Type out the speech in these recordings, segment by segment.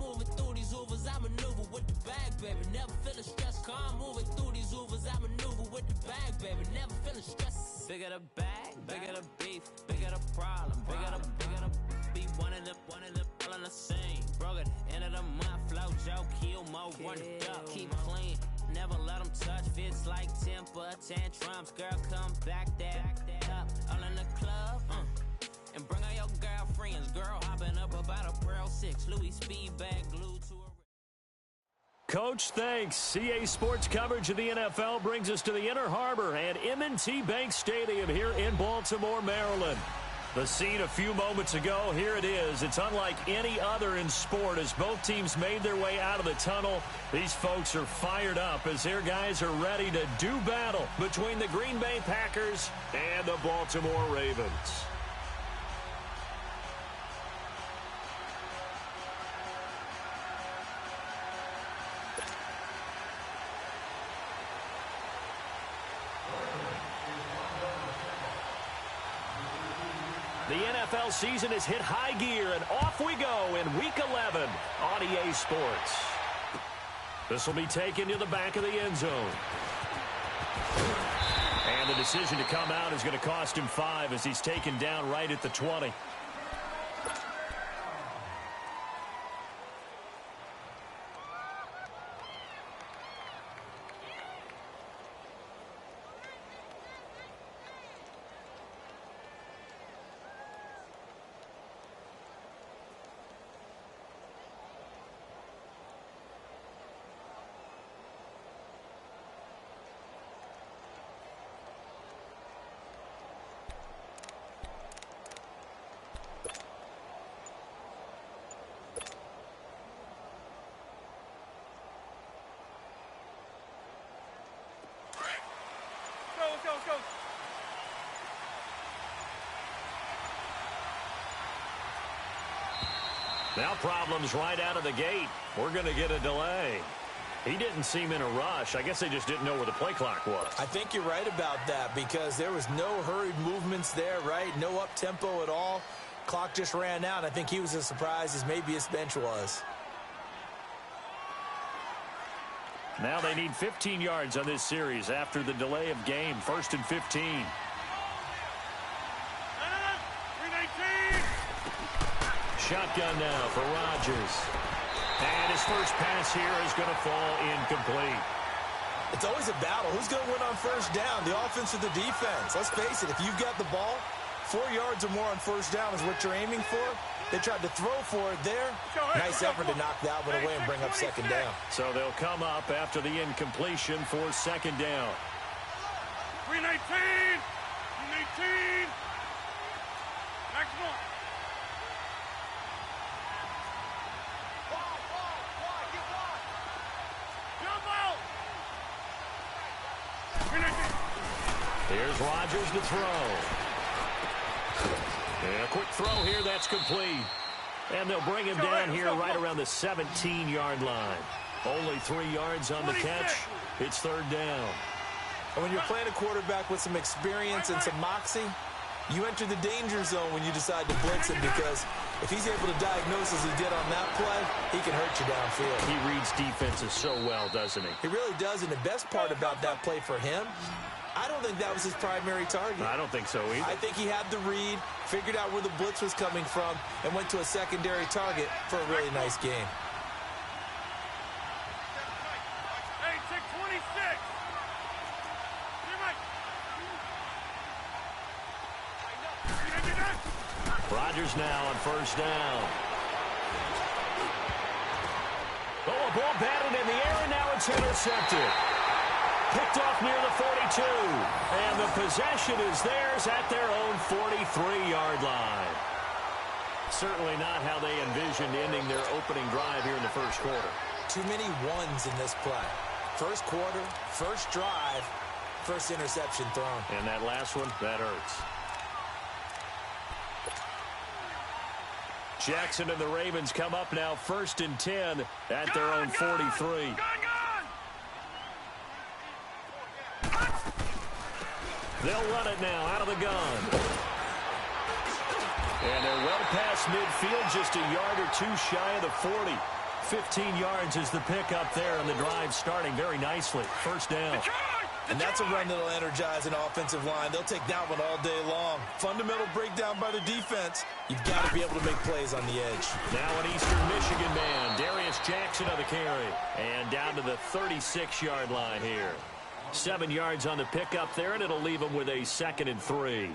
moving through these Ubers, I maneuver with the bag, baby. Never feeling stressed. Calm moving through these Ubers, I maneuver with the bag, baby. Never feeling stressed. Bigger the bag, bigger the beef, bigger the problem, bigger the be one of the all in the same. Broke at the end of the month, flow Joe, kill mo, run it up, keep clean. Never let them touch, fits like temper tantrums. Girl, come back that up, all in the club, and bring all your girlfriends. Girl, hopping up about a Pearl 6, Louis speed bag glued to a... Coach, thanks. CA Sports coverage of the NFL brings us to the Inner Harbor and M&T Bank Stadium here in Baltimore, Maryland. The scene a few moments ago, here it is. It's unlike any other in sport as both teams made their way out of the tunnel. These folks are fired up as their guys are ready to do battle between the Green Bay Packers and the Baltimore Ravens. The NFL season has hit high gear, and off we go in Week 11 on EA Sports. This will be taken to the back of the end zone. And the decision to come out is going to cost him 5 as he's taken down right at the 20. Go. Now problems right out of the gate. We're going to get a delay. He didn't seem in a rush. I guess they just didn't know where the play clock was. I think you're right about that because there was no hurried movements there, right? No up-tempo at all. Clock just ran out. I think he was as surprised as maybe his bench was. Now they need 15 yards on this series after the delay of game. 1st and 15. 319. Shotgun now for Rodgers. And his first pass here is going to fall incomplete. It's always a battle. Who's going to win on first down, the offense or the defense? Let's face it, if you've got the ball, 4 yards or more on first down is what you're aiming for. They tried to throw for it there. Nice effort to knock that one away and bring up second down. So they'll come up after the incompletion for second down. 319. 319. Next one. Jump out. 319. Here's Rodgers to throw. And a quick throw here, that's complete. And they'll bring him down here right around the 17-yard line. Only 3 yards on the catch. It's third down. And when you're playing a quarterback with some experience and some moxie, you enter the danger zone when you decide to blitz him because if he's able to diagnose as he did on that play, he can hurt you downfield. He reads defenses so well, doesn't he? He really does, and the best part about that play for him, I don't think that was his primary target. I don't think so either. I think he had the read, figured out where the blitz was coming from, and went to a secondary target for a really nice game. Hey, 626. Rodgers now on first down. Oh, a ball batted in the air, and now it's intercepted. Picked off near the 42. And the possession is theirs at their own 43-yard line. Certainly not how they envisioned ending their opening drive here in the first quarter. Too many ones in this play. First quarter, first drive, first interception thrown. And that last one, that hurts. Jackson and the Ravens come up now 1st and 10 at their own 43. They'll run it now out of the gun. And they're well past midfield, just a yard or two shy of the 40. 15 yards is the pickup there, and the drive starting very nicely. First down. And that's a run that'll energize an offensive line. They'll take that one all day long. Fundamental breakdown by the defense. You've got to be able to make plays on the edge. Now an Eastern Michigan man, Darius Jackson on the carry. And down to the 36-yard line here. 7 yards on the pickup there, and it'll leave him with a 2nd and 3.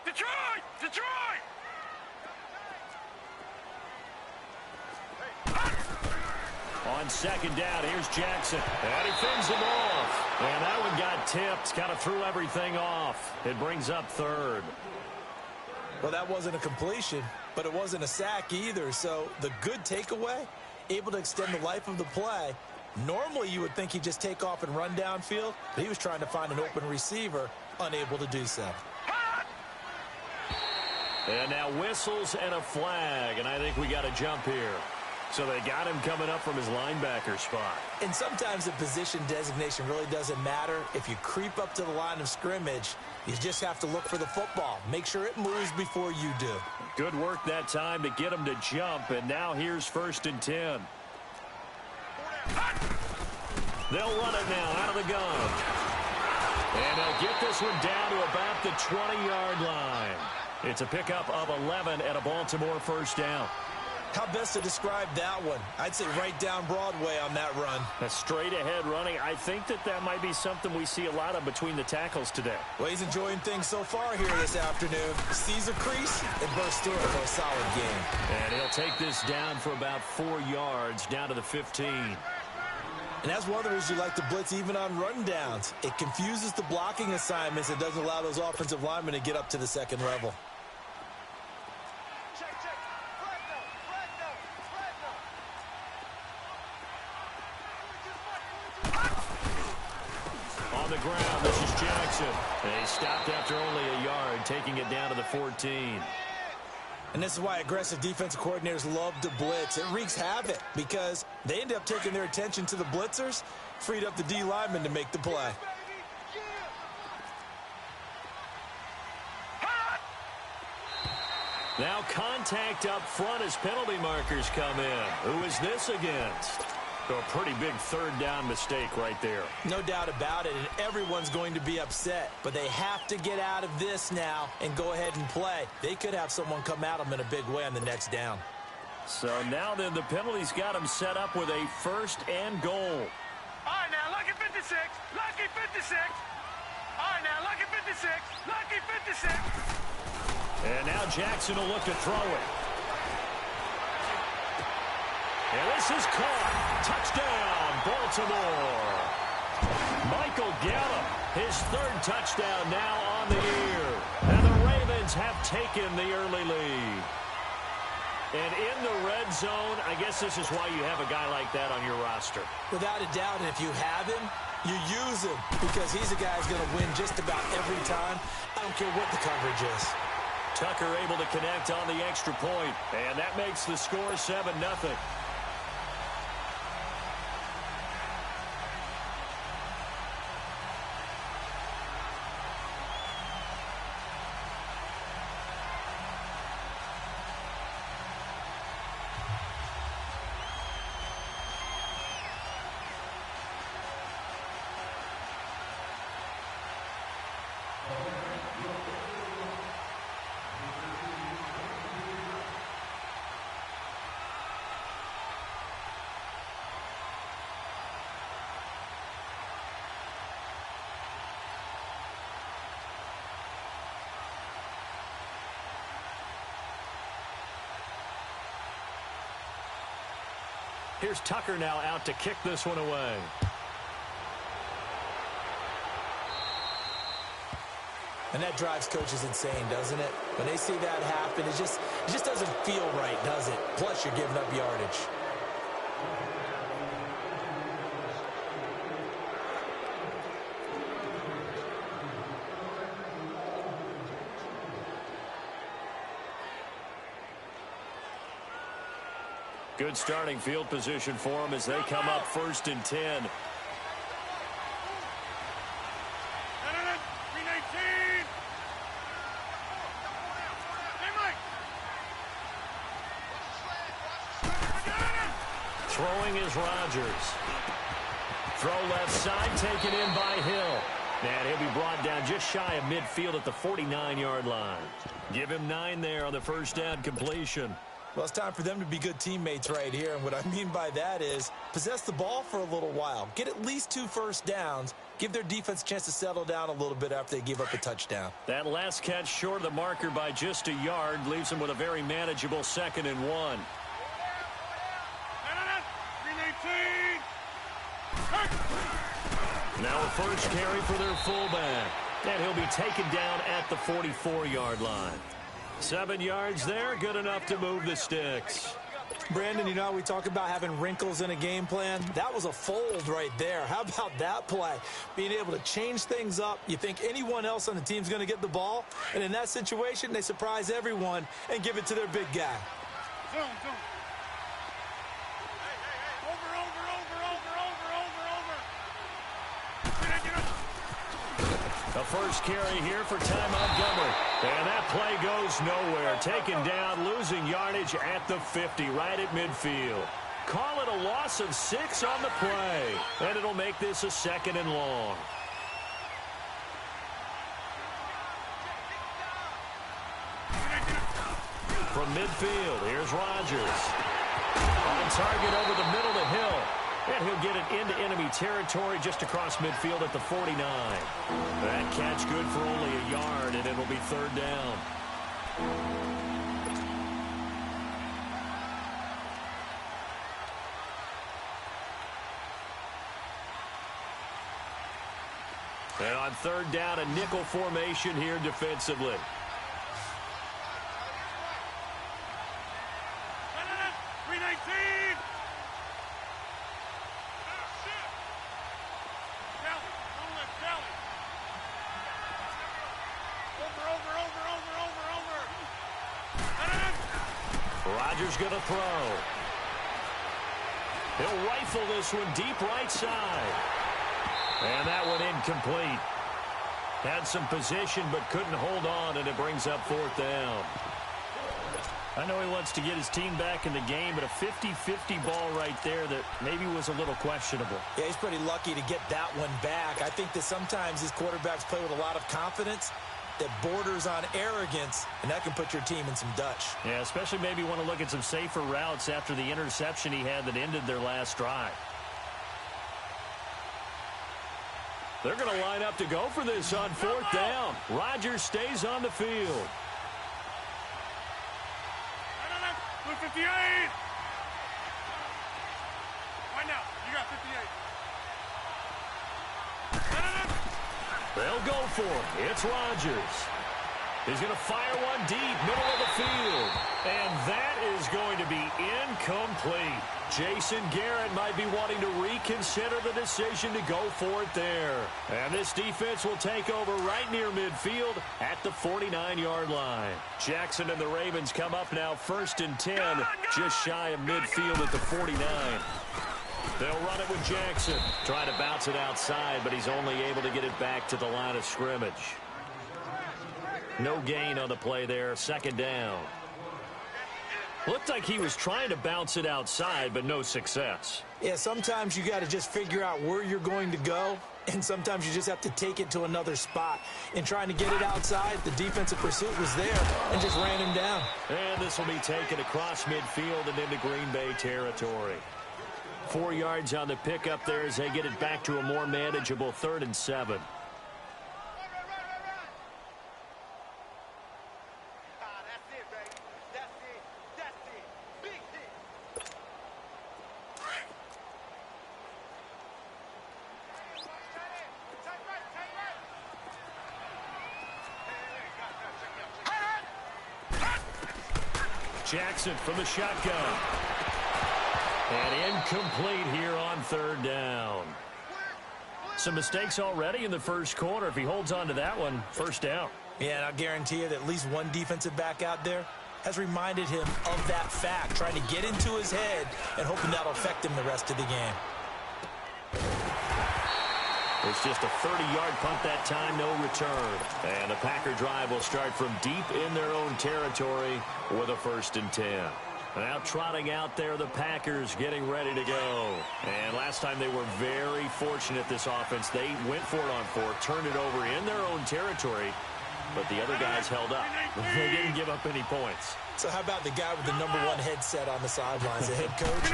Detroit! Detroit! On 2nd down, here's Jackson. And he fends him off. And that one got tipped. Kind of threw everything off. It brings up 3rd. Well, that wasn't a completion, but it wasn't a sack either. So the good takeaway, able to extend the life of the play. Normally, you would think he'd just take off and run downfield, but he was trying to find an open receiver, unable to do so. And now whistles and a flag, and I think we got a jump here. So they got him coming up from his linebacker spot. And sometimes the position designation really doesn't matter. If you creep up to the line of scrimmage, you just have to look for the football. Make sure it moves before you do. Good work that time to get him to jump, and now here's 1st and 10. They'll run it now out of the gun. And they'll get this one down to about the 20-yard line. It's a pickup of 11 and a Baltimore 1st down. How best to describe that one? I'd say right down Broadway on that run. A straight-ahead running. I think that might be something we see a lot of between the tackles today. Well, he's enjoying things so far here this afternoon. Sees a crease and bursts through it for a solid game. And he'll take this down for about 4 yards, down to the 15. And that's one of the reasons you like to blitz even on rundowns. It confuses the blocking assignments and doesn't allow those offensive linemen to get up to the 2nd level. On the ground, this is Jackson. And he stopped after only a yard, taking it down to the 14. And this is why aggressive defensive coordinators love to blitz. It wreaks havoc because they end up taking their attention to the blitzers, freed up the D lineman to make the play. Now contact up front as penalty markers come in. Who is this against? So a pretty big 3rd down mistake right there. No doubt about it, and everyone's going to be upset. But they have to get out of this now and go ahead and play. They could have someone come at them in a big way on the next down. So now then the penalty's got them set up with a 1st and goal. All right, now, lucky 56. Lucky 56. All right, now, lucky 56. Lucky 56. And now Jackson will look to throw it. And this is caught. Touchdown, Baltimore. Michael Gallup, his 3rd touchdown now on the year. And the Ravens have taken the early lead. And in the red zone, I guess this is why you have a guy like that on your roster. Without a doubt, and if you have him, you use him because he's a guy who's going to win just about every time. I don't care what the coverage is. Tucker able to connect on the extra point, and that makes the score 7-0. Here's Tucker now out to kick this one away. And that drives coaches insane, doesn't it? When they see that happen, it just doesn't feel right, does it? Plus, you're giving up yardage. Good starting field position for them as they come up 1st and 10. Throwing is Rodgers. Throw left side, taken in by Hill. And he'll be brought down just shy of midfield at the 49-yard line. Give him 9 there on the first down completion. Well, it's time for them to be good teammates right here. And what I mean by that is possess the ball for a little while. Get at least 2 first downs. Give their defense a chance to settle down a little bit after they give up a touchdown. That last catch short of the marker by just a yard leaves them with a very manageable 2nd and 1. Now a first carry for their fullback. And he'll be taken down at the 44-yard line. 7 yards there, good enough to move the sticks. Brandon, you know, we talk about having wrinkles in a game plan. That was a fold right there. How about that play? Being able to change things up. You think anyone else on the team's going to get the ball, and in that situation, they surprise everyone and give it to their big guy. Zoom. The first carry here for Ty Montgomery. And that play goes nowhere. Taken down, losing yardage at the 50, right at midfield. Call it a loss of 6 on the play. And it'll make this a 2nd and long. From midfield, here's Rodgers. On target over the middle to Hill. And he'll get it into enemy territory just across midfield at the 49. That catch good for only a yard, and it'll be 3rd down. And on 3rd down, a nickel formation here defensively. Rodgers going to throw. He'll rifle this one deep right side. And that one incomplete. Had some position but couldn't hold on, and it brings up 4th down. I know he wants to get his team back in the game, but a 50-50 ball right there that maybe was a little questionable. Yeah, he's pretty lucky to get that one back. I think that sometimes these quarterbacks play with a lot of confidence that borders on arrogance, and that can put your team in some Dutch. Yeah, especially maybe want to look at some safer routes after the interception he had that ended their last drive. They're going to line up to go for this on 4th down. Rodgers stays on the field. 58. Right now, you got 58. They'll go for it. It's Rodgers. He's going to fire one deep, middle of the field. And that is going to be incomplete. Jason Garrett might be wanting to reconsider the decision to go for it there. And this defense will take over right near midfield at the 49-yard line. Jackson and the Ravens come up now 1st and 10, just shy of midfield at the 49. They'll run it with Jackson. Trying to bounce it outside, but he's only able to get it back to the line of scrimmage. No gain on the play there, 2nd down. Looked like he was trying to bounce it outside, but no success. Yeah, sometimes you got to just figure out where you're going to go, and sometimes you just have to take it to another spot. In trying to get it outside, the defensive pursuit was there and just ran him down. And this will be taken across midfield and into Green Bay territory. 4 yards on the pickup there as they get it back to a more manageable 3rd and 7. Jackson from the shotgun. And incomplete here on 3rd down. Some mistakes already in the first quarter. If he holds on to that one, 1st down. Yeah, and I'll guarantee you that at least one defensive back out there has reminded him of that fact, trying to get into his head and hoping that'll affect him the rest of the game. It's just a 30-yard punt that time, no return. And the Packer drive will start from deep in their own territory with a 1st and 10. Now trotting out there, the Packers getting ready to go. And last time they were very fortunate, this offense. They went for it on fourth, turned it over in their own territory, but the other guys held up. They didn't give up any points. So how about the guy with the #1 headset on the sidelines, the head coach?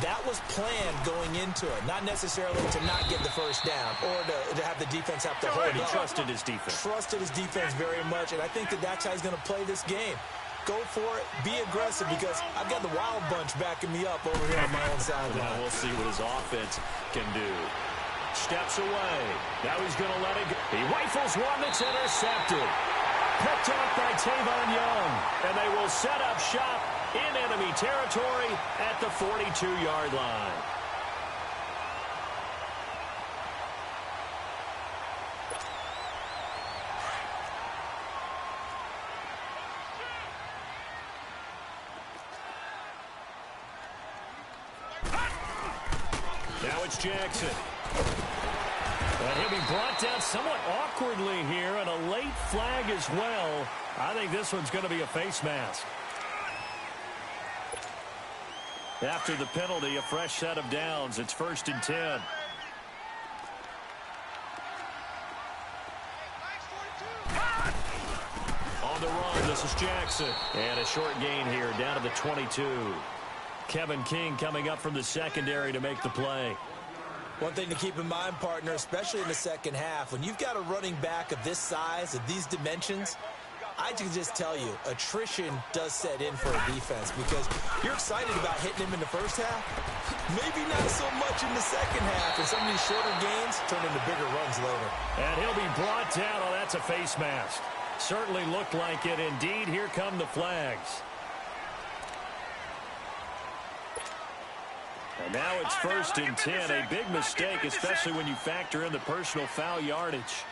That was planned going into it, not necessarily to not get the first down or to have the defense have to hold up. He trusted his defense. Trusted his defense very much, and I think that's how he's going to play this game. Go for it, be aggressive, because I've got the wild bunch backing me up over here on my own sideline. Now we'll see what his offense can do. Steps away. Now he's going to let it go. He rifles one that's intercepted. Picked off by Tavon Young. And they will set up shop in enemy territory at the 42-yard line. Now it's Jackson. And he'll be brought down somewhat awkwardly here, and a late flag as well. I think this one's going to be a face mask. After the penalty, a fresh set of downs. It's 1st and 10. On the run, this is Jackson. And a short gain here, down to the 22. Kevin King coming up from the secondary to make the play. One thing to keep in mind, partner, especially in the second half, when you've got a running back of this size, of these dimensions, I can just tell you, attrition does set in for a defense, because you're excited about hitting him in the first half. Maybe not so much in the second half, and some of these shorter gains turn into bigger runs later. And he'll be brought down. Oh, that's a face mask. Certainly looked like it. Indeed, here come the flags. And now it's 1st and 10. A big mistake, especially when you factor in the personal foul yardage.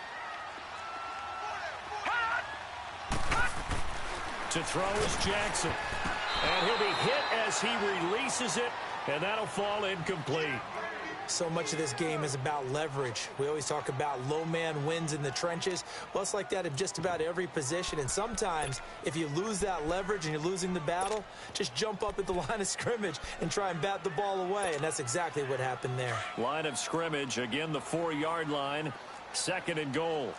To throw is Jackson. And he'll be hit as he releases it, and that'll fall incomplete. So much of this game is about leverage. We always talk about low man wins in the trenches. Well, it's like that in just about every position. And sometimes, if you lose that leverage and you're losing the battle, just jump up at the line of scrimmage and try and bat the ball away. And that's exactly what happened there. Line of scrimmage, again, the 4-yard line. 2nd and goal.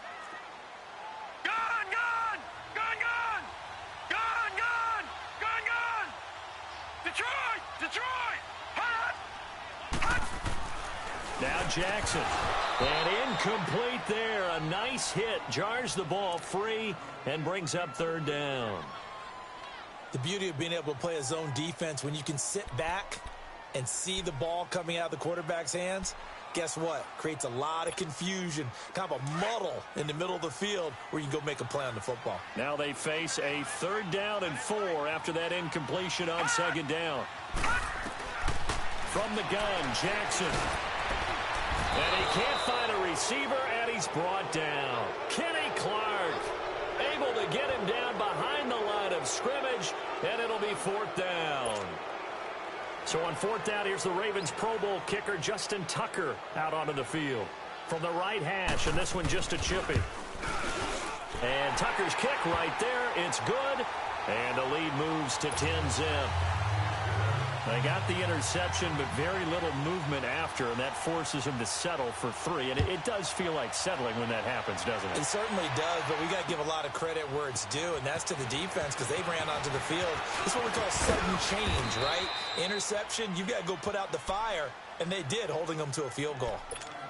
Now Jackson. And incomplete there. A nice hit. Jars the ball free and brings up 3rd down. The beauty of being able to play a zone defense, when you can sit back and see the ball coming out of the quarterback's hands, guess what? Creates a lot of confusion, kind of a muddle in the middle of the field where you can go make a play on the football. Now they face a 3rd down and 4 after that incompletion on 2nd down. From the gun, Jackson. And he can't find a receiver, and he's brought down. Kenny Clark able to get him down behind the line of scrimmage, and it'll be 4th down. So on 4th down, here's the Ravens Pro Bowl kicker, Justin Tucker, out onto the field. From the right hash, and this one just a chippy. And Tucker's kick right there, it's good, and the lead moves to 10-zip. They got the interception, but very little movement after, and that forces him to settle for 3. And it does feel like settling when that happens, doesn't it? It certainly does, but we got to give a lot of credit where it's due, and that's to the defense, because they ran onto the field. This is what we call sudden change, right? Interception, you got to go put out the fire, and they did, holding them to a field goal.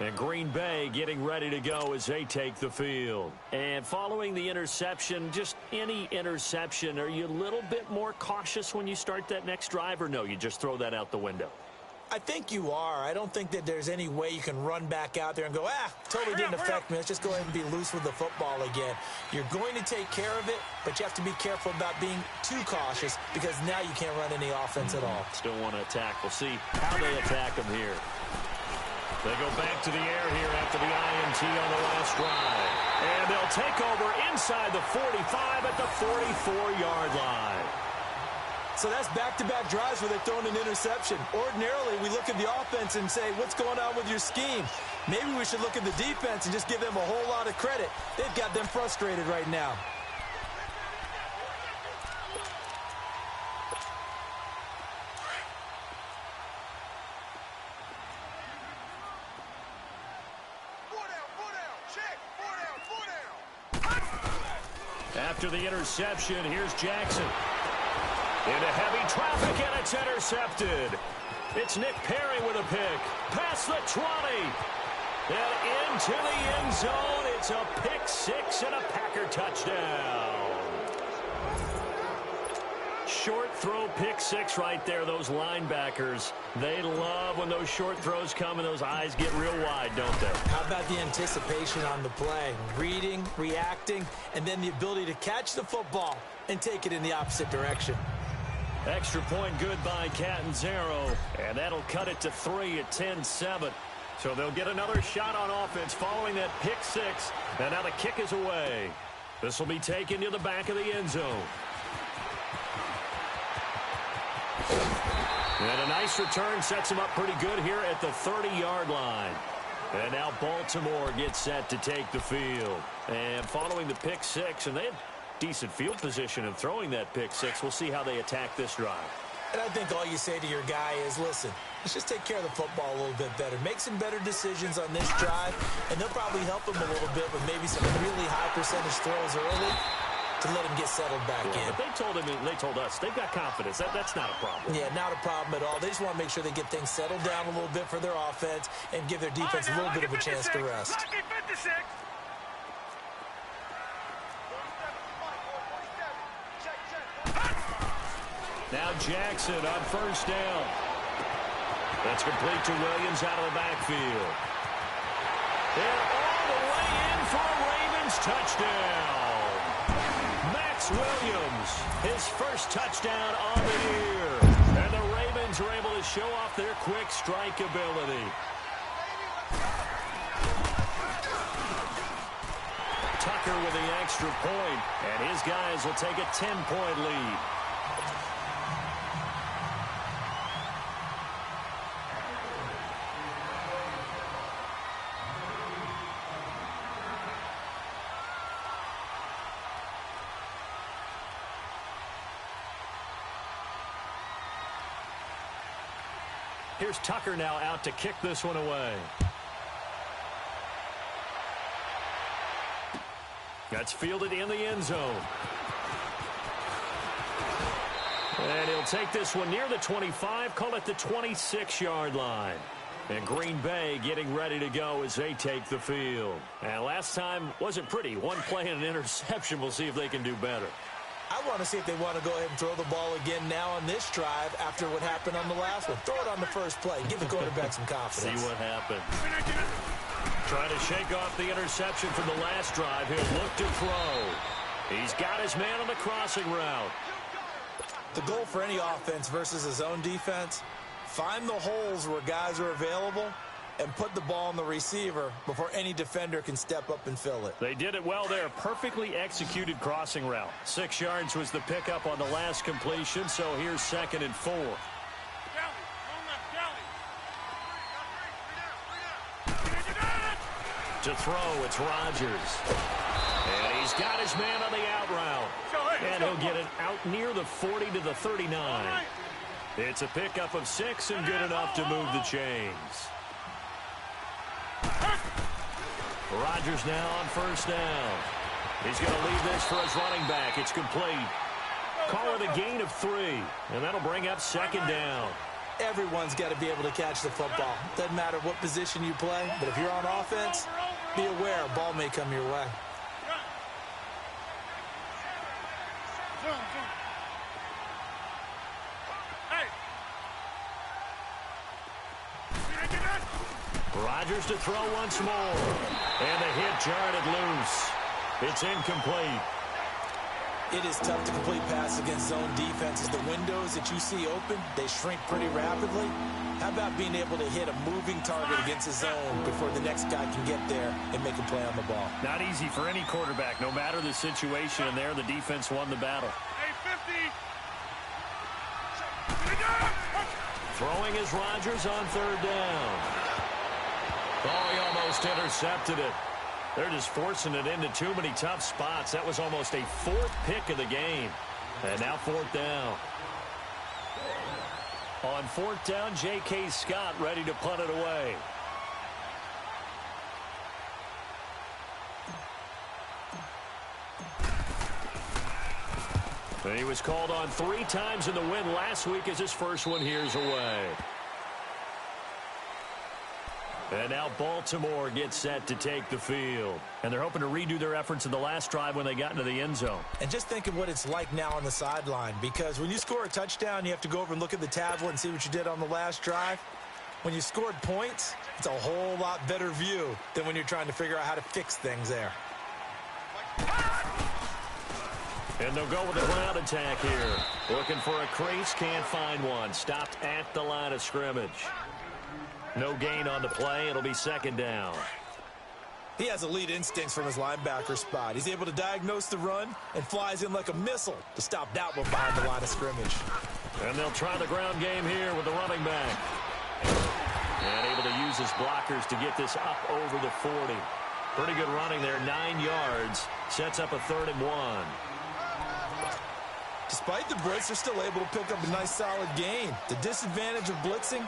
And Green Bay getting ready to go as they take the field. And following the interception, just any interception, are you a little bit more cautious when you start that next drive, or no, you just throw that out the window? I think you are. I don't think that there's any way you can run back out there and go, totally didn't affect me. Let's just go ahead and be loose with the football again. You're going to take care of it, but you have to be careful about being too cautious, because now you can't run any offense at all. Still want to attack. We'll see how they attack them here. They go back to the air here after the INT on the last drive. And they'll take over inside the 45 at the 44-yard line. So that's back-to-back drives where they're throwing an interception. Ordinarily, we look at the offense and say, what's going on with your scheme? Maybe we should look at the defense and just give them a whole lot of credit. They've got them frustrated right now. After the interception, here's Jackson. Into heavy traffic, and it's intercepted. It's Nick Perry with a pick. Past the 20. And into the end zone. It's a pick six and a Packer touchdown. Short throw pick six right there. Those linebackers, they love when those short throws come and those eyes get real wide, don't they? How about the anticipation on the play? Reading, reacting, and then the ability to catch the football and take it in the opposite direction. Extra point good by Catanzaro, and that'll cut it to 3 at 10-7. So they'll get another shot on offense following that pick six, and now the kick is away. This will be taken to the back of the end zone. And a nice return sets him up pretty good here at the 30-yard line. And now Baltimore gets set to take the field. And following the pick six, and they had decent field position of throwing that pick six. We'll see how they attack this drive. And I think all you say to your guy is, listen, let's just take care of the football a little bit better. Make some better decisions on this drive, and they'll probably help him a little bit with maybe some really high percentage throws early to let him get settled back in. But they told us they've got confidence. That's not a problem. Yeah, not a problem at all. They just want to make sure they get things settled down a little bit for their offense and give their defense a little bit of a chance to rest. Lucky 56. Now Jackson on first down. That's complete to Williams out of the backfield. And all the way in for a Ravens touchdown. Max Williams, his first touchdown on the year. And the Ravens are able to show off their quick strike ability. Tucker with the extra point, and his guys will take a 10-point lead. Here's Tucker now out to kick this one away. That's fielded in the end zone. And he'll take this one near the 25, call it the 26-yard line. And Green Bay getting ready to go as they take the field. And last time wasn't pretty. One play and an interception. We'll see if they can do better. I want to see if they want to go ahead and throw the ball again now on this drive after what happened on the last one. Throw it on the first play. Give the quarterback some confidence. See what happens. Trying to shake off the interception from the last drive. He'll look to throw. He's got his man on the crossing route. The goal for any offense versus a zone defense, find the holes where guys are available and put the ball on the receiver before any defender can step up and fill it. They did it well there. Perfectly executed crossing route. 6 yards was the pickup on the last completion, so here's 2nd and 4. To throw, it's Rodgers. And he's got his man on the out route. And he'll get it out near the 40 to the 39. It's a pickup of 6 and good enough to move the chains. Rodgers now on first down. He's going to leave this for his running back. It's complete. Call it a gain of 3, and that'll bring up 2nd down. Everyone's got to be able to catch the football. Doesn't matter what position you play, but if you're on offense, be aware a ball may come your way. Rodgers to throw once more. And the hit jarred loose. It's incomplete. It is tough to complete passes against zone defenses. The windows that you see open, they shrink pretty rapidly. How about being able to hit a moving target against a zone before the next guy can get there and make a play on the ball? Not easy for any quarterback, no matter the situation. And there, the defense won the battle. Throwing is Rodgers on 3rd down. Oh, he almost intercepted it. They're just forcing it into too many tough spots. That was almost a 4th pick of the game. And now 4th down. On 4th down, J.K. Scott ready to punt it away. And he was called on 3 times in the win last week as his first one here's away. And now Baltimore gets set to take the field. And they're hoping to redo their efforts in the last drive when they got into the end zone. And just think of what it's like now on the sideline, because when you score a touchdown, you have to go over and look at the tablet and see what you did on the last drive. When you scored points, it's a whole lot better view than when you're trying to figure out how to fix things there. And they'll go with a ground attack here. Looking for a crease, can't find one. Stopped at the line of scrimmage. No gain on the play. It'll be second down. He has elite instincts from his linebacker spot. He's able to diagnose the run and flies in like a missile to stop that one behind the line of scrimmage. And they'll try the ground game here with the running back. And able to use his blockers to get this up over the 40. Pretty good running there, 9 yards. Sets up a 3rd and 1. Despite the blitz, they're still able to pick up a nice solid gain. The disadvantage of blitzing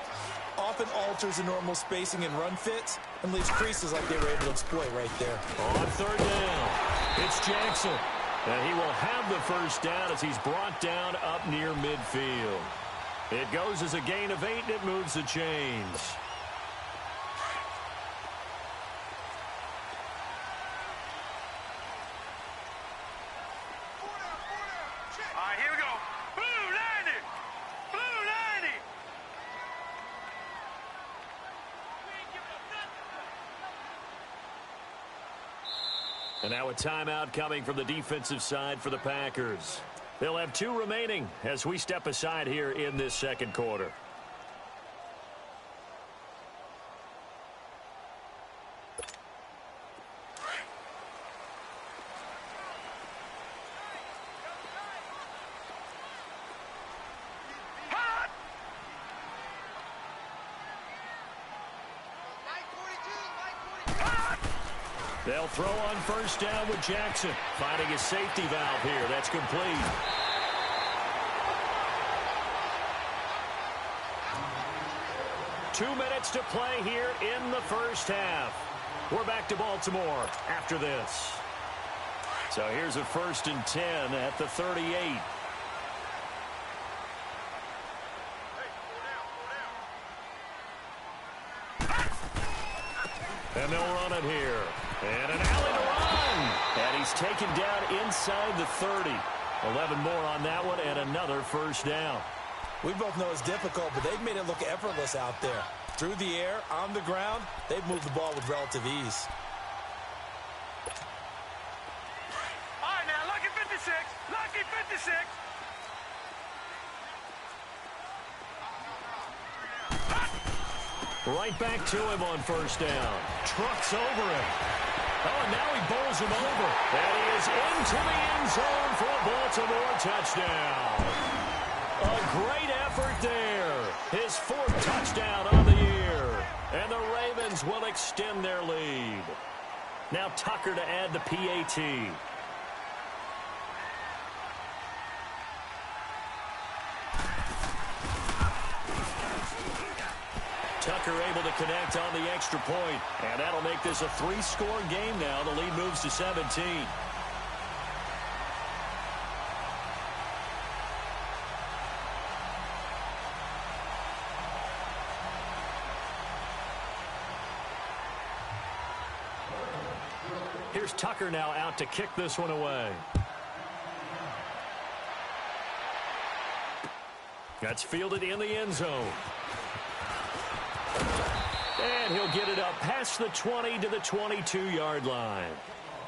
often alters the normal spacing and run fits and leaves creases like they were able to exploit right there. On 3rd down, it's Jackson. And he will have the first down as he's brought down up near midfield. It goes as a gain of 8, and it moves the chains. And now a timeout coming from the defensive side for the Packers. They'll have 2 remaining as we step aside here in this second quarter. They'll throw on first down with Jackson. Finding his safety valve here. That's complete. Two minutes to play here in the first half. We're back to Baltimore after this. So here's a 1st and 10 at the 38. And they'll run it here. And an alley to run. And he's taken down inside the 30. 11 more on that one and another first down. We both know it's difficult, but they've made it look effortless out there. Through the air, on the ground, they've moved the ball with relative ease. All right, now, lucky 56. Lucky 56. Right back to him on first down. Trucks over him. Oh, and now he bowls him over. And he is into the end zone for a Baltimore touchdown. A great effort there. His 4th touchdown on the year. And the Ravens will extend their lead. Now Tucker to add the PAT. Tucker able to connect on the extra point. And that'll make this a 3-score game now. The lead moves to 17. Here's Tucker now out to kick this one away. That's fielded in the end zone. And he'll get it up past the 20 to the 22-yard line.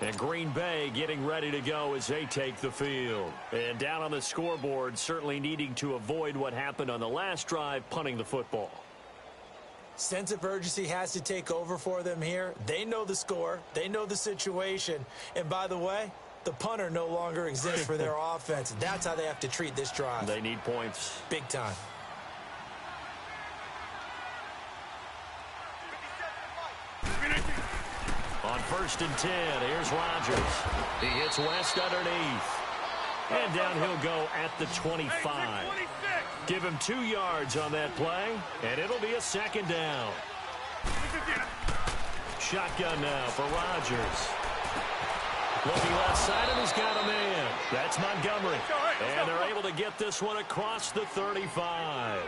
And Green Bay getting ready to go as they take the field. And down on the scoreboard, certainly needing to avoid what happened on the last drive, punting the football. Sense of urgency has to take over for them here. They know the score. They know the situation. And by the way, the punter no longer exists for their offense. That's how they have to treat this drive. They need points. Big time. On 1st and 10, here's Rodgers. He hits West underneath. And down he'll go at the 25. Give him 2 yards on that play, and it'll be a 2nd down. Shotgun now for Rodgers. Looking left side, and he's got a man. That's Montgomery. And they're able to get this one across the 35.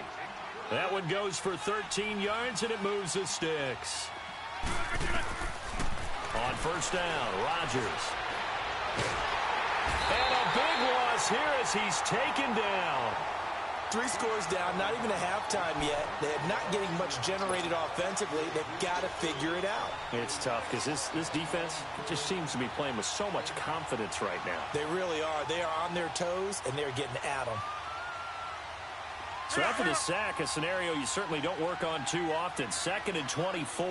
That one goes for 13 yards, and it moves the sticks. On first down, Rodgers. And a big loss here as he's taken down. 3 scores down, not even a halftime yet. They're not getting much generated offensively. They've got to figure it out. It's tough because this defense just seems to be playing with so much confidence right now. They really are. They are on their toes, and they're getting at them. So after the sack, a scenario you certainly don't work on too often. 2nd and 24.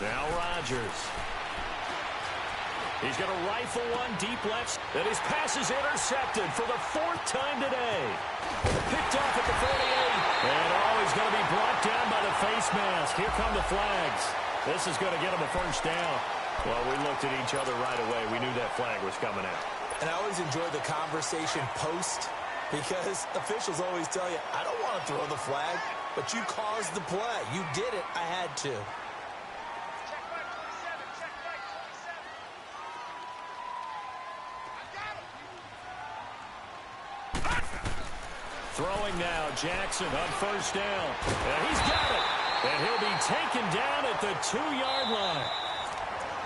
Now Rodgers. He's going to rifle one deep left. And his pass is intercepted for the 4th time today. Picked off at the 48. And he's going to be brought down by the face mask. Here come the flags. This is going to get him a first down. Well, we looked at each other right away. We knew that flag was coming out. And I always enjoy the conversation post because officials always tell you, I don't want to throw the flag, but you caused the play. You did it. I had to. Throwing now, Jackson on first down. And he's got it. And he'll be taken down at the 2-yard line.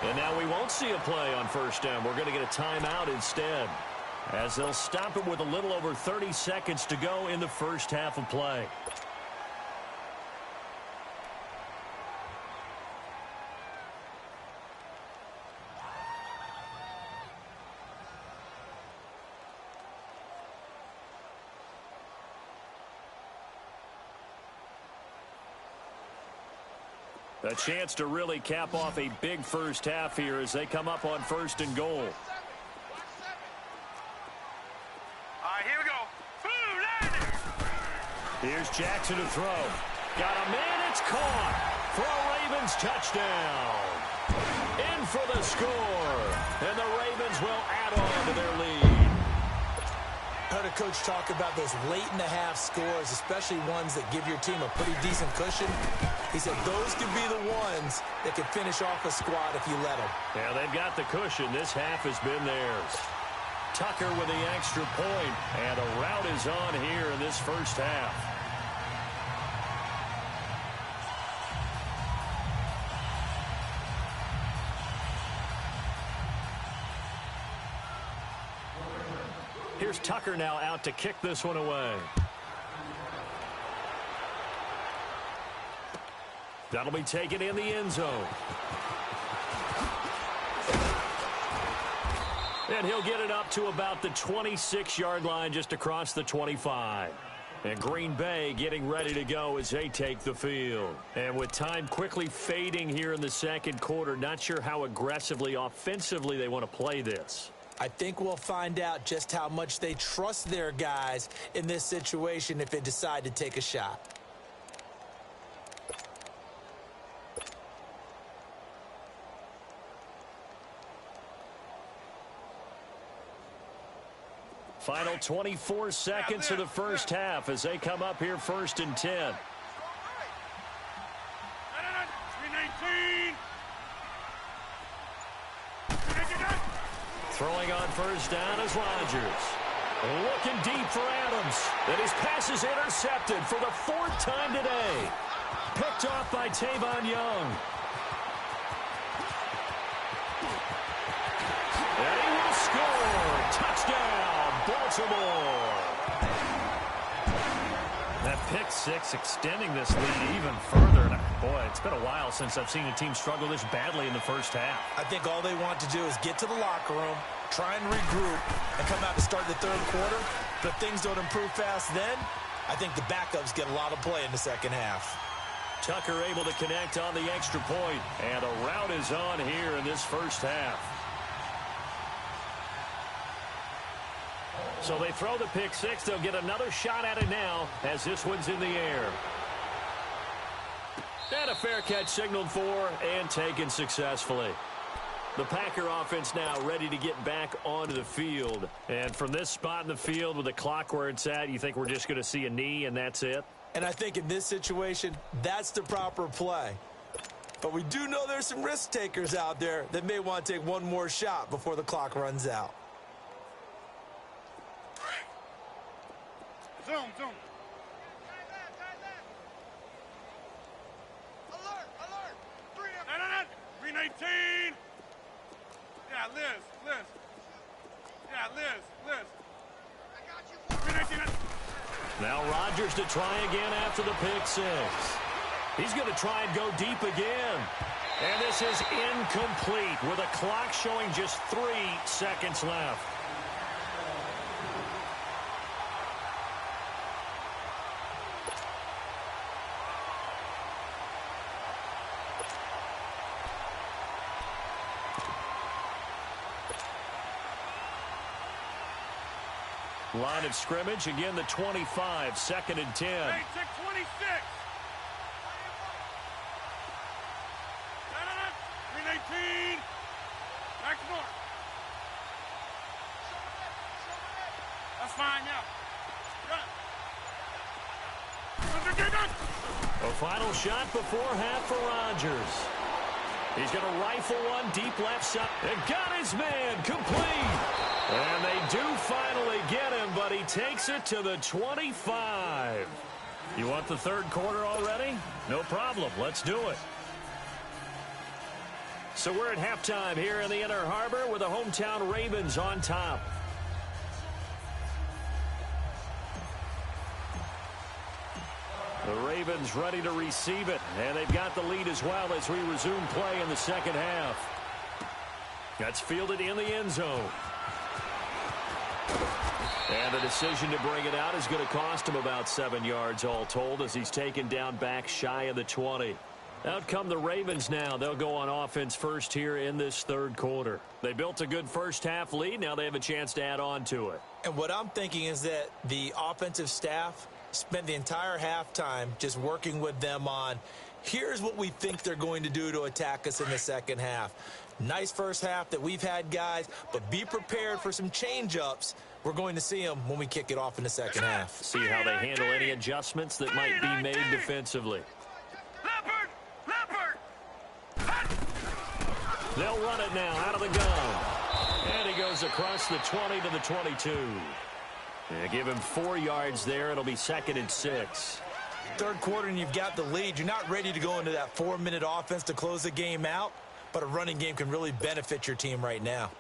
And now we won't see a play on first down. We're going to get a timeout instead, as they'll stop it with a little over 30 seconds to go in the first half of play. A chance to really cap off a big first half here as they come up on 1st and goal. All right, here we go. Boom, Here's Jackson to throw. Got a man, it's caught. For a Ravens touchdown. In for the score. And the Ravens will add on to their lead. I heard a coach talk about those late-in-the-half scores, especially ones that give your team a pretty decent cushion. He said those could be the ones that could finish off a squad if you let them. Yeah, they've got the cushion. This half has been theirs. Tucker with the extra point, and a rout is on here in this first half. Here's Tucker now out to kick this one away. That'll be taken in the end zone. And he'll get it up to about the 26-yard line, just across the 25. And Green Bay getting ready to go as they take the field. And with time quickly fading here in the second quarter, not sure how aggressively, offensively they want to play this. I think we'll find out just how much they trust their guys in this situation if they decide to take a shot. Final 24 seconds of the first half as they come up here 1st and 10. 319. Throwing on first down is Rodgers. Looking deep for Adams. And his pass is intercepted for the 4th time today. Picked off by Tavon Young. And he will score. Touchdown, Baltimore. That pick six extending this lead even further. And boy, it's been a while since I've seen a team struggle this badly in the first half. I think all they want to do is get to the locker room, try and regroup, and come out to start the third quarter. But things don't improve fast then. I think the backups get a lot of play in the second half. Tucker able to connect on the extra point. And a rout is on here in this first half. So they throw the pick six. They'll get another shot at it now as this one's in the air. And a fair catch signaled for and taken successfully. The Packer offense now ready to get back onto the field. And from this spot in the field with the clock where it's at, you think we're just going to see a knee and that's it? And I think in this situation, that's the proper play. But we do know there's some risk takers out there that may want to take one more shot before the clock runs out. Zoom. Alert! 319! Yeah, Liz. Yeah, Liz. I got you. 319. Now Rodgers to try again after the pick six. He's going to try and go deep again. And this is incomplete with a clock showing just 3 seconds left. Line of scrimmage, again the 25, 2nd and 10. Hey, check 26. 319. Back to north. That's fine now. A final shot before half for Rodgers. He's going to rifle one deep left side. And got his man complete. And they do finally get him, but he takes it to the 25. You want the third quarter already? No problem. Let's do it. So we're at halftime here in the Inner Harbor with the hometown Ravens on top. The Ravens ready to receive it, and they've got the lead as well as we resume play in the second half. That's fielded in the end zone. And the decision to bring it out is going to cost him about 7 yards all told as he's taken down back shy of the 20. Out come the Ravens now. They'll go on offense first here in this third quarter. They built a good first half lead. Now they have a chance to add on to it. And what I'm thinking is that the offensive staff spent the entire halftime just working with them on, here's what we think they're going to do to attack us in the second half. Nice first half that we've had, guys, but be prepared for some change-ups. We're going to see them when we kick it off in the second half. See how they handle any adjustments that might be made defensively. Leopard! They'll run it now out of the gun. And he goes across the 20 to the 22. They give him 4 yards there. It'll be 2nd and 6. Third quarter and you've got the lead. You're not ready to go into that 4-minute offense to close the game out, but a running game can really benefit your team right now.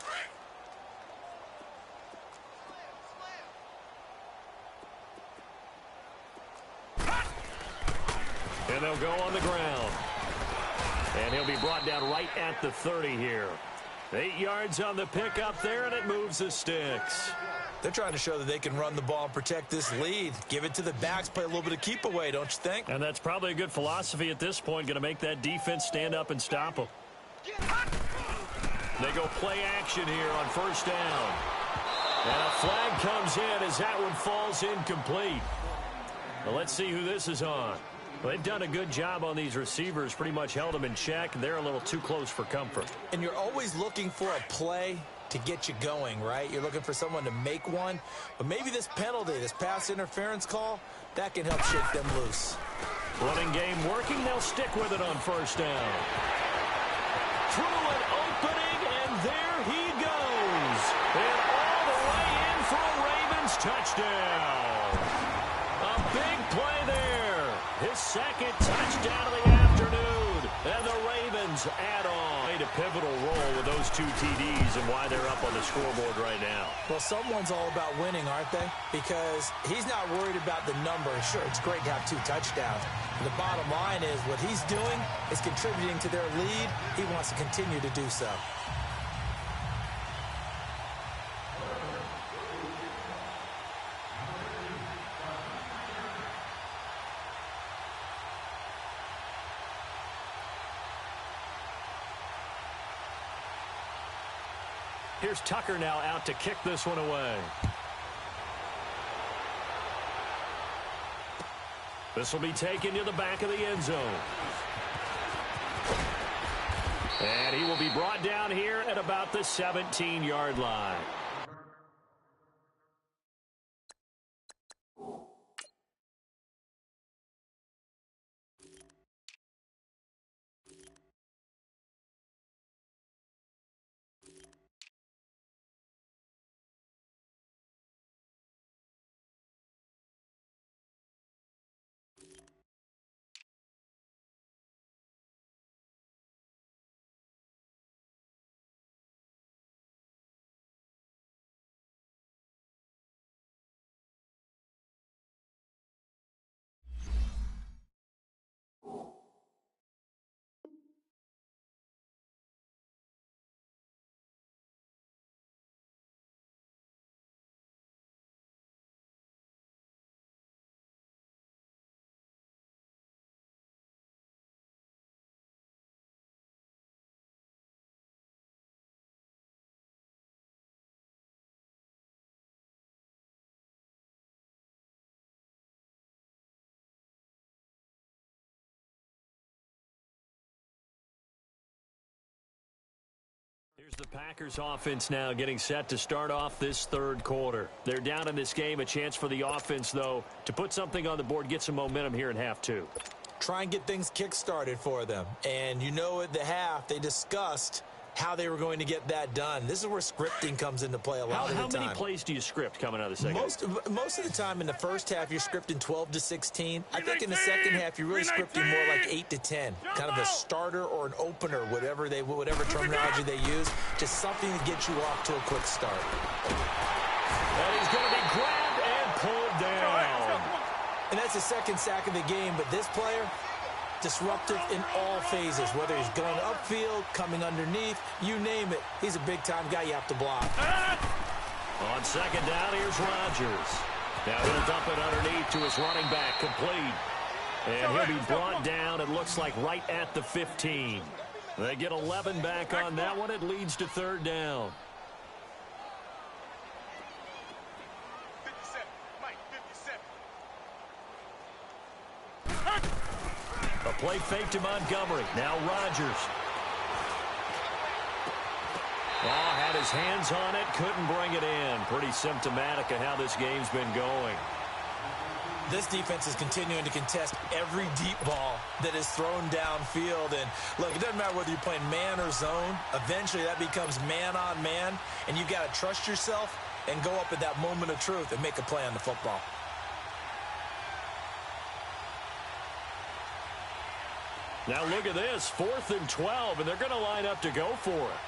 And they'll go on the ground. And he'll be brought down right at the 30 here. 8 yards on the pickup there, and it moves the sticks. They're trying to show that they can run the ball and protect this lead. Give it to the backs, play a little bit of keep away, don't you think? And that's probably a good philosophy at this point, going to make that defense stand up and stop them. They go play action here on first down. And a flag comes in as that one falls incomplete. Well, let's see who this is on. Well, they've done a good job on these receivers, pretty much held them in check. They're a little too close for comfort. And you're always looking for a play to get you going, right? You're looking for someone to make one. But maybe this penalty, this pass interference call, that can help shake them loose. Running game working. They'll stick with it on first down. Through an opening, and there he goes. And all the way in for a Ravens touchdown. A big play there. His second touchdown of the afternoon. And the Ravens add on. Played a pivotal role with those 2 TDs and why they're up on the scoreboard right now. Well, someone's all about winning, aren't they? Because he's not worried about the number. Sure, it's great to have 2 touchdowns. But the bottom line is what he's doing is contributing to their lead. He wants to continue to do so. Here's Tucker now out to kick this one away. This will be taken to the back of the end zone. And he will be brought down here at about the 17-yard line. Here's the Packers offense now getting set to start off this third quarter. They're down in this game. A chance for the offense, though, to put something on the board, get some momentum here in half two. Try and get things kick-started for them. And you know at the half, they discussed how they were going to get that done. This is where scripting comes into play a lot of the time. How many plays do you script coming out of the second? Most of the time in the first half, you're scripting 12 to 16. I think in the second half, you're really scripting more like 8 to 10. Kind of a starter or an opener, whatever terminology they use. Just something to get you off to a quick start. And he's going to be grabbed and pulled down. And that's the second sack of the game, but this player, disruptive in all phases, whether he's going upfield, coming underneath, you name it. He's a big-time guy you have to block. On second down, here's Rodgers. Now he'll dump it underneath to his running back, complete. And he'll be brought down, it looks like, right at the 15. They get 11 back on that one. It leads to third down. A play fake to Montgomery. Now Rodgers. Oh, had his hands on it, couldn't bring it in. Pretty symptomatic of how this game's been going. This defense is continuing to contest every deep ball that is thrown downfield. And look, it doesn't matter whether you're playing man or zone. Eventually that becomes man on man, and you've got to trust yourself and go up at that moment of truth and make a play on the football. Now look at this, 4th and 12, and they're going to line up to go for it.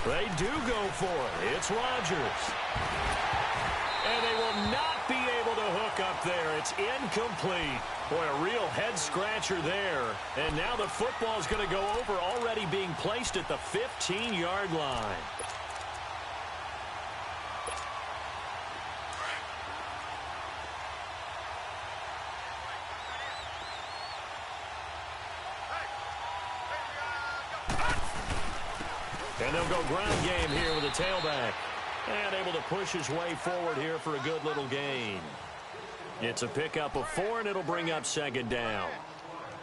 They do go for it. It's Rodgers. And they will not be able to hook up there. It's incomplete. Boy, a real head-scratcher there. And now the football's going to go over, already being placed at the 15-yard line. And they'll go ground game here with a tailback. And able to push his way forward here for a good little gain. It's a pickup of 4, and it'll bring up second down.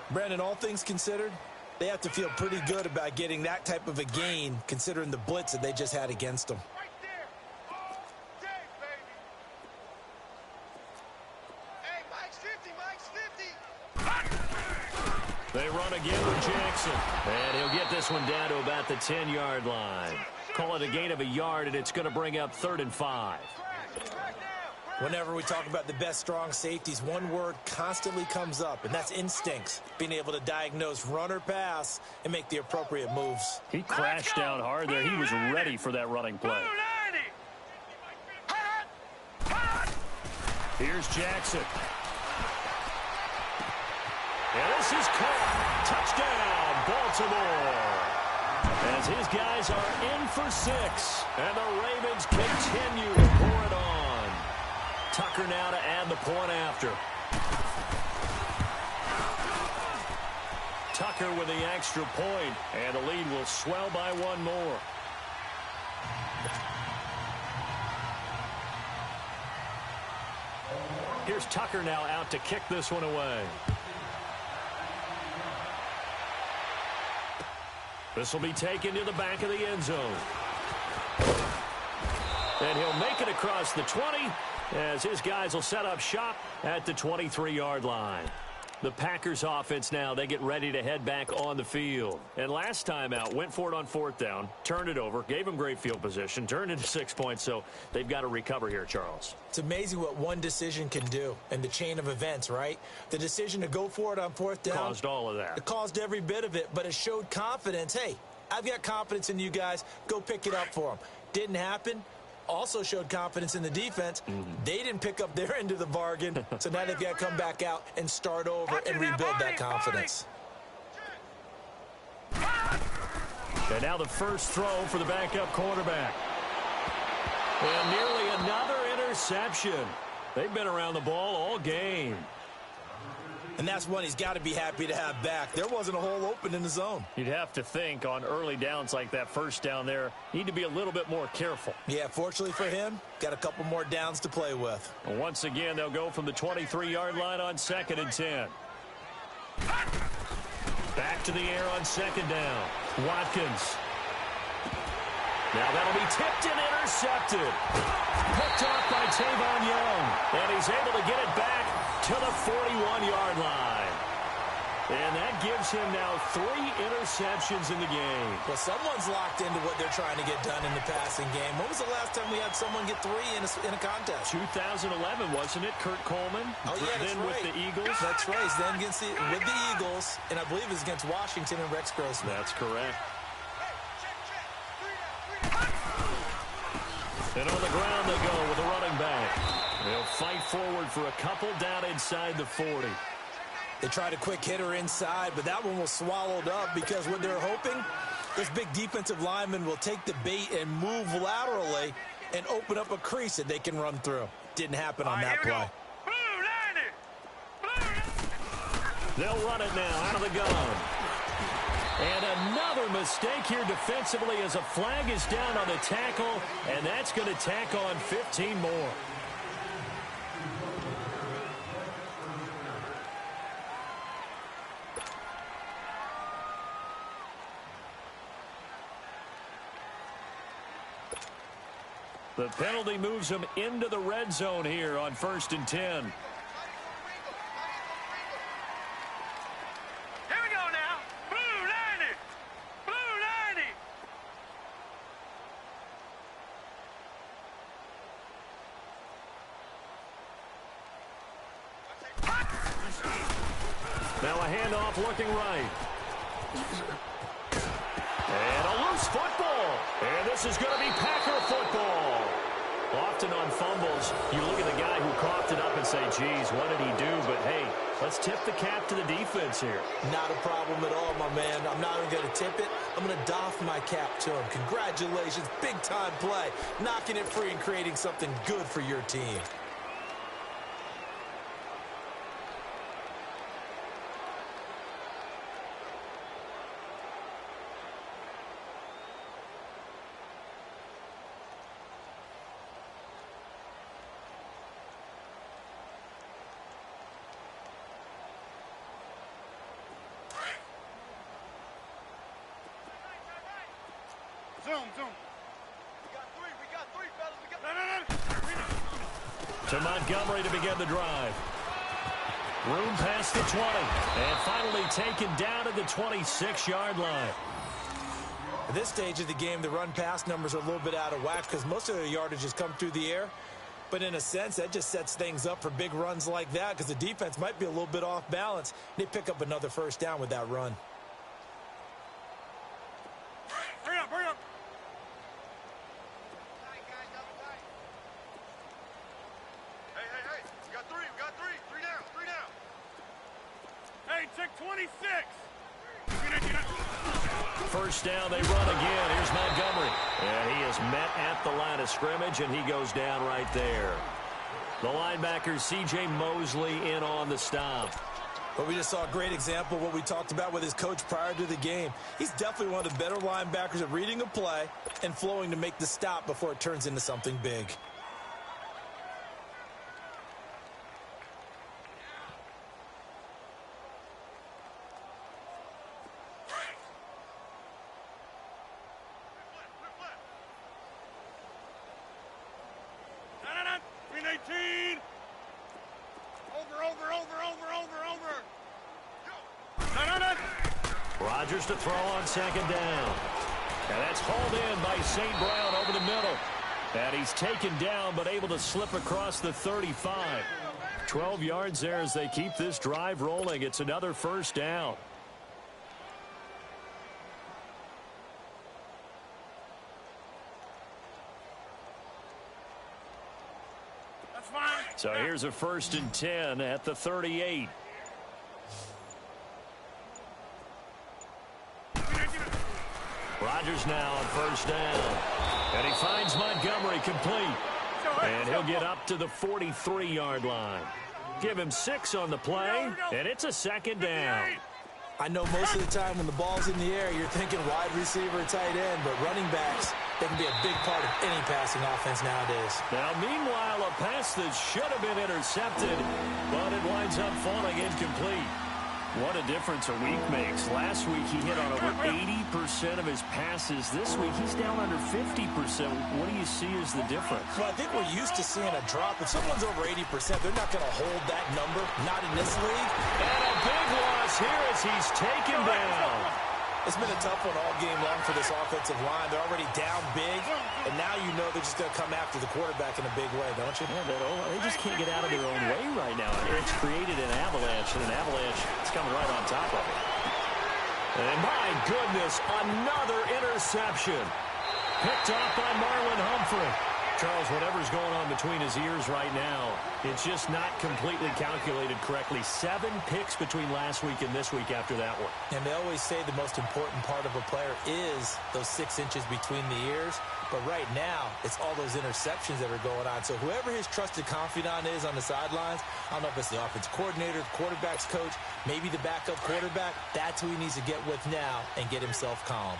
Brandon, all things considered, they have to feel pretty good about getting that type of a gain, considering the blitz that they just had against them. They run again with Jackson. And he'll get this one down to about the 10-yard line. Call it a gain of a yard, and it's going to bring up 3rd and 5. Whenever we talk about the best strong safeties, one word constantly comes up, and that's instincts. Being able to diagnose run or pass and make the appropriate moves. He crashed down hard there. He was ready for that running play. Here's Jackson. And this is caught. Touchdown, Baltimore. As his guys are in for 6. And the Ravens continue to pour it on. Tucker now to add the point after. Tucker with the extra point. And the lead will swell by 1 more. Here's Tucker now out to kick this one away. This will be taken to the back of the end zone. And he'll make it across the 20 as his guys will set up shop at the 23-yard line. The Packers offense now, they get ready to head back on the field. And last time out, went for it on 4th down, turned it over, gave them great field position, turned into 6 points, so they've got to recover here, Charles. It's amazing what one decision can do in the chain of events, right? The decision to go for it on 4th down. Caused all of that. It caused every bit of it, but it showed confidence. Hey, I've got confidence in you guys. Go pick it up for them. Didn't happen. Also showed confidence in the defense. They didn't pick up their end of the bargain, so now they've got to come back out and start over and rebuild that confidence. And now the first throw for the backup quarterback. And nearly another interception. They've been around the ball all game. And that's one he's got to be happy to have back. There wasn't a hole open in the zone. You'd have to think on early downs like that first down there, need to be a little bit more careful. Yeah, fortunately for him, got a couple more downs to play with. Once again, they'll go from the 23-yard line on 2nd and 10. Back to the air on 2nd down. Watkins. Now that'll be tipped and intercepted. Picked off by Tavon Young. And he's able to get it back to the 41-yard line. And that gives him now 3 interceptions in the game. Well, someone's locked into what they're trying to get done in the passing game. When was the last time we had someone get 3 in a contest? 2011, wasn't it? Kurt Coleman? Oh, yeah, that's then right. With the Eagles? That's right. He's then with the Eagles, and I believe it was against Washington and Rex Grossman. That's correct. And on the ground they go with a running back. They'll fight forward for a couple down inside the 40. They tried a quick hitter inside, but that one was swallowed up because what they're hoping, this big defensive lineman will take the bait and move laterally and open up a crease that they can run through. Didn't happen on that play. They'll run it now out of the gun. And another mistake here defensively as a flag is down on the tackle, and that's going to tack on 15 more. The penalty moves him into the red zone here on 1st and 10. Now a handoff looking right. And a loose football. And this is going to be Packer football. Often on fumbles, you look at the guy who coughed it up and say, geez, what did he do? But, hey, let's tip the cap to the defense here. Not a problem at all, my man. I'm not even going to tip it. I'm going to doff my cap to him. Congratulations. Big-time play. Knocking it free and creating something good for your team. Zoom. We got three, fellas. To Montgomery to begin the drive. Room past the 20. And finally taken down at the 26-yard line. At this stage of the game, the run-pass numbers are a little bit out of whack because most of their yardage has come through the air. But in a sense, that just sets things up for big runs like that because the defense might be a little bit off balance. They pick up another first down with that run. Hurry up. Hey. We got three. Three down. Hey, check 26. First down, they run again. Here's Montgomery. And he is met at the line of scrimmage, and he goes down right there. The linebacker, C.J. Mosley, in on the stop. But we just saw a great example of what we talked about with his coach prior to the game. He's definitely one of the better linebackers at reading a play and flowing to make the stop before it turns into something big. Rodgers to throw on second down. And that's hauled in by St. Brown over the middle. And he's taken down but able to slip across the 35. 12 yards there as they keep this drive rolling. It's another first down. That's fine. So here's a 1st and 10 at the 38. Rodgers now on first down. And he finds Montgomery complete. And he'll get up to the 43-yard line. Give him 6 on the play, and it's a second down. I know most of the time when the ball's in the air, you're thinking wide receiver, tight end, but running backs, they can be a big part of any passing offense nowadays. Now, meanwhile, a pass that should have been intercepted, but it winds up falling incomplete. What a difference a week makes. Last week, he hit on over 80% of his passes. This week, he's down under 50%. What do you see as the difference? Well, I think we're used to seeing a drop. If someone's over 80%, they're not going to hold that number, not in this league. And a big loss here as he's taken down. It's been a tough one all game long for this offensive line. They're already down big, and now you know they're just going to come after the quarterback in a big way, don't you? Yeah, they just can't get out of their own way right now. It's created an avalanche, and an avalanche is coming right on top of it. And my goodness, another interception. Picked off by Marlon Humphrey. Charles, whatever's going on between his ears right now, it's just not completely calculated correctly. 7 picks between last week and this week after that one. And they always say the most important part of a player is those 6 inches between the ears. But right now, it's all those interceptions that are going on. So whoever his trusted confidant is on the sidelines, I don't know if it's the offensive coordinator, the quarterback's coach, maybe the backup quarterback, that's who he needs to get with now and get himself calm.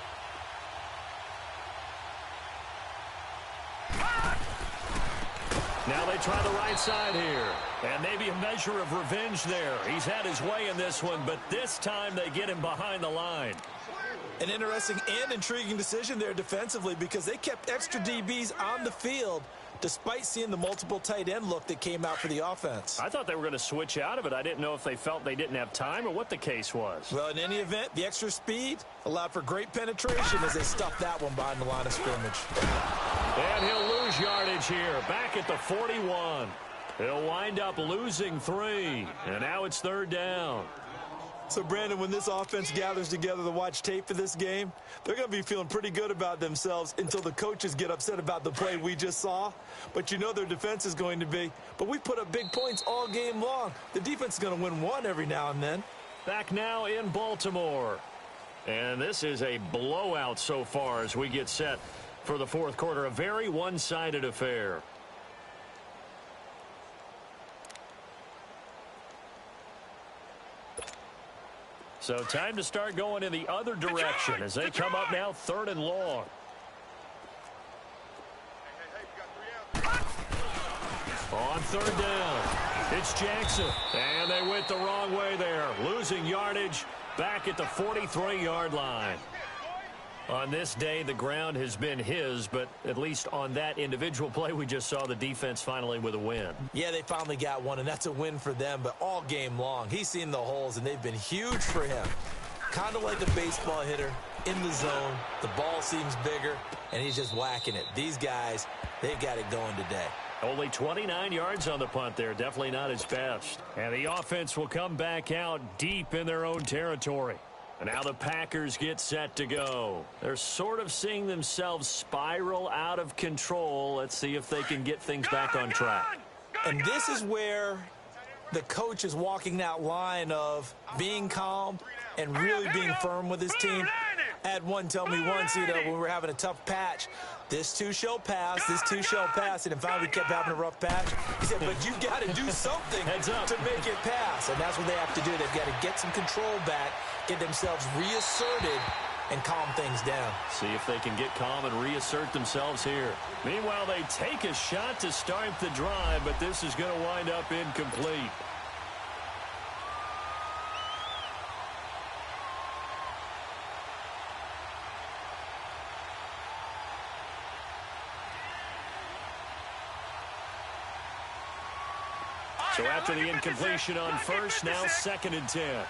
Now they try the right side here. And maybe a measure of revenge there. He's had his way in this one, but this time they get him behind the line. An interesting and intriguing decision there defensively because they kept extra DBs on the field despite seeing the multiple tight end look that came out for the offense. I thought they were going to switch out of it. I didn't know if they felt they didn't have time or what the case was. Well, in any event, the extra speed allowed for great penetration as they stuffed that one behind the line of scrimmage. And he'll lose yardage here, back at the 41. He'll wind up losing 3, and now it's 3rd down. So, Brandon, when this offense gathers together to watch tape for this game, they're going to be feeling pretty good about themselves until the coaches get upset about the play we just saw. But you know their defense is going to be. But we put up big points all game long. The defense is going to win one every now and then. Back now in Baltimore. And this is a blowout so far as we get set for the 4th quarter. A very one-sided affair. So time to start going in the other direction as they come up now 3rd and long. On 3rd down, it's Jackson. And they went the wrong way there, losing yardage back at the 43-yard line. On this day, the ground has been his, but at least on that individual play, we just saw the defense finally with a win. Yeah, they finally got one, and that's a win for them, but all game long, he's seen the holes, and they've been huge for him. Kind of like a baseball hitter in the zone. The ball seems bigger, and he's just whacking it. These guys, they've got it going today. Only 29 yards on the punt there. Definitely not his best. And the offense will come back out deep in their own territory. And now the Packers get set to go. They're sort of seeing themselves spiral out of control. Let's see if they can get things back on track. And this is where the coach is walking that line of being calm and really being firm with his team. I had one tell me once, you know, when we were having a tough patch, this too shall pass, this too shall pass, and finally we kept having a rough patch. He said, but you've got to do something to make it pass, and that's what they have to do. They've got to get some control back, get themselves reasserted, and calm things down. See if they can get calm and reassert themselves here. Meanwhile, they take a shot to start the drive, but this is going to wind up incomplete. So after the incompletion on first, now 2nd and 10.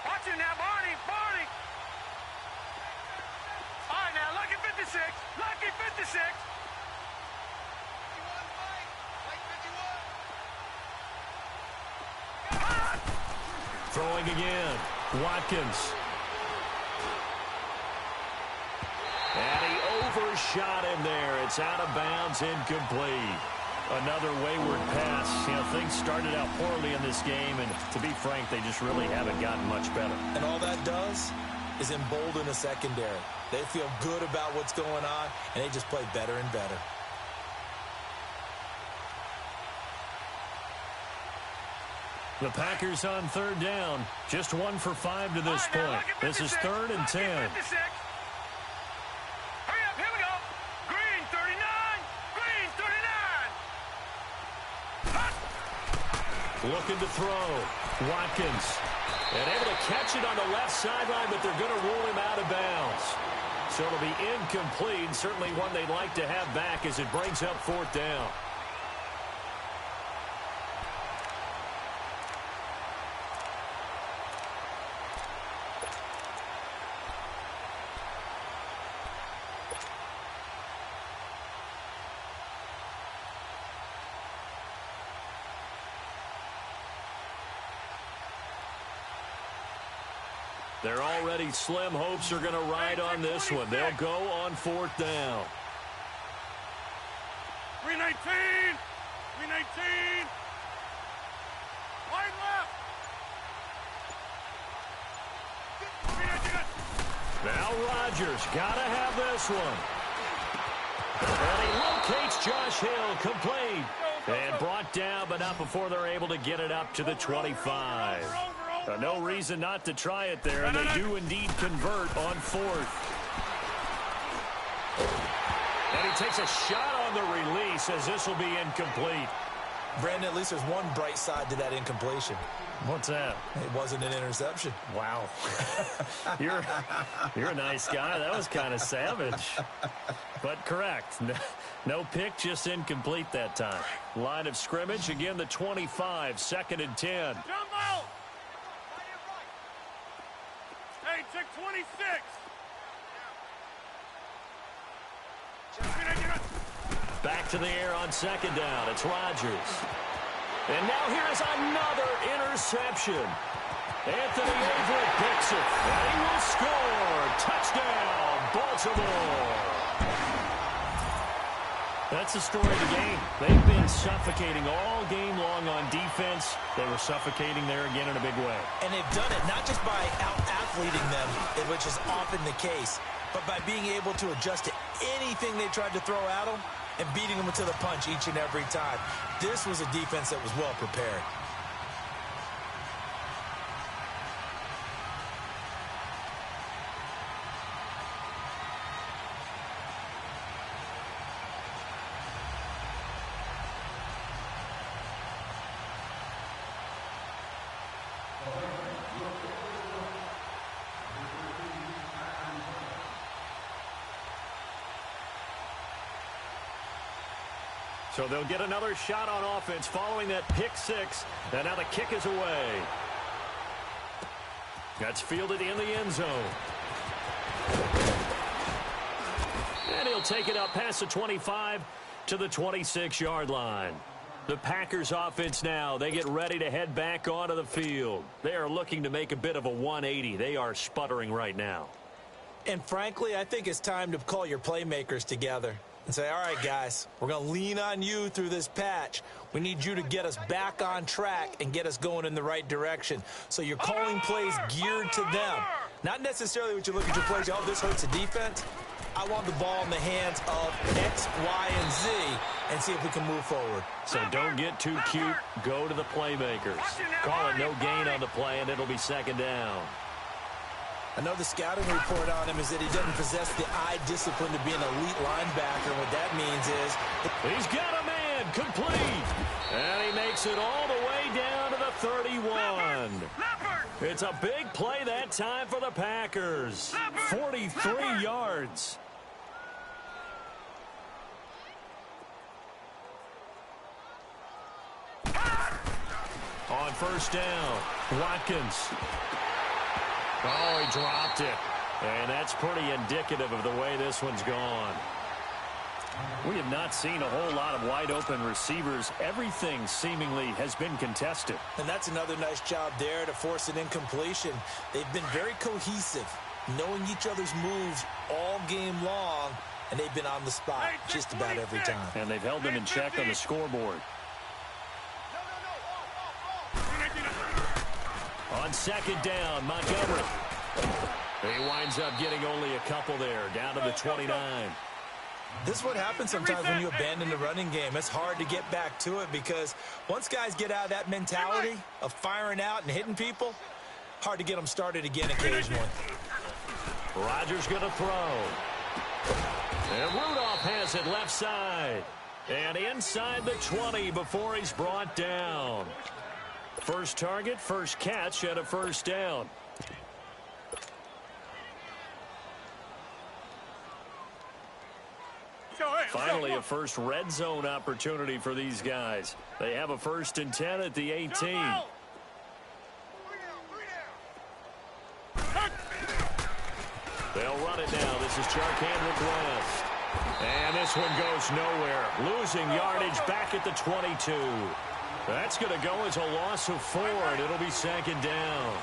Watch it now, Barney, Barney. All right, now, lucky 56, lucky 56. Throwing again, Watkins. And he overshot him there. It's out of bounds, incomplete. Another wayward pass. You know, things started out poorly in this game, and to be frank, they just really haven't gotten much better. And all that does is embolden the secondary. They feel good about what's going on, and they just play better and better. The Packers on third down. Just 1 for 5 to this point. This is 3rd and 10. Hurry up, here we go. Green 39. Green 39. Looking to throw. Watkins. And able to catch it on the left sideline, but they're going to rule him out of bounds. So it'll be incomplete. Certainly one they'd like to have back as it brings up 4th down. They're already slim hopes are going to ride on this one. They'll go on 4th down. 319. 319. Wide left. Now Rodgers got to have this one. And he locates Josh Hill, complete. And brought down, but not before they're able to get it up to the 25. No reason not to try it there, and they do indeed convert on 4th. And he takes a shot on the release as this will be incomplete. Brandon, at least there's one bright side to that incompletion. What's that? It wasn't an interception. Wow. You're a nice guy. That was kind of savage. But correct. No pick, just incomplete that time. Line of scrimmage, again the 25, 2nd and 10. Jumbo! Hey, check 26. Back to the air on 2nd down. It's Rodgers. And now here's another interception. Anthony Averett picks it. And he will score. Touchdown, Baltimore. That's the story of the game. They've been suffocating all game long on defense. They were suffocating there again in a big way. And they've done it not just by out-athleting them, which is often the case, but by being able to adjust to anything they tried to throw at them and beating them to the punch each and every time. This was a defense that was well prepared. So they'll get another shot on offense following that pick 6. And now the kick is away. That's fielded in the end zone. And he'll take it up past the 25 to the 26-yard line. The Packers offense now, they get ready to head back onto the field. They are looking to make a bit of a 180. They are sputtering right now. And frankly, I think it's time to call your playmakers together and say, all right, guys, we're going to lean on you through this patch. We need you to get us back on track and get us going in the right direction. So you're calling plays geared to them. Not necessarily what you look at your plays, oh, this hurts the defense. I want the ball in the hands of X, Y, and Z and see if we can move forward. So don't get too cute. Go to the playmakers. Call it no gain on the play, and it'll be 2nd down. I know the scouting report on him is that he doesn't possess the eye discipline to be an elite linebacker. What that means is he's got a man, complete. And he makes it all the way down to the 31. It's a big play that time for the Packers. 43 yards. On 1st down, Watkins. Oh, he dropped it. And that's pretty indicative of the way this one's gone. We have not seen a whole lot of wide-open receivers. Everything seemingly has been contested. And that's another nice job there to force an incompletion. They've been very cohesive, knowing each other's moves all game long, and they've been on the spot just about every time. And they've held them in check on the scoreboard. On 2nd down, Montgomery. He winds up getting only a couple there, down to the 29. This is what happens sometimes when you abandon the running game. It's hard to get back to it because once guys get out of that mentality of firing out and hitting people, hard to get them started again occasionally. Rodgers going to throw. And Rudolph has it left side. And inside the 20 before he's brought down. First target, first catch, and a first down. Finally, a first red zone opportunity for these guys. They have a 1st and 10 at the 18. They'll run it now. This is Charkandrick West. And this one goes nowhere. Losing yardage back at the 22. That's going to go as a loss of 4, and it'll be 2nd down.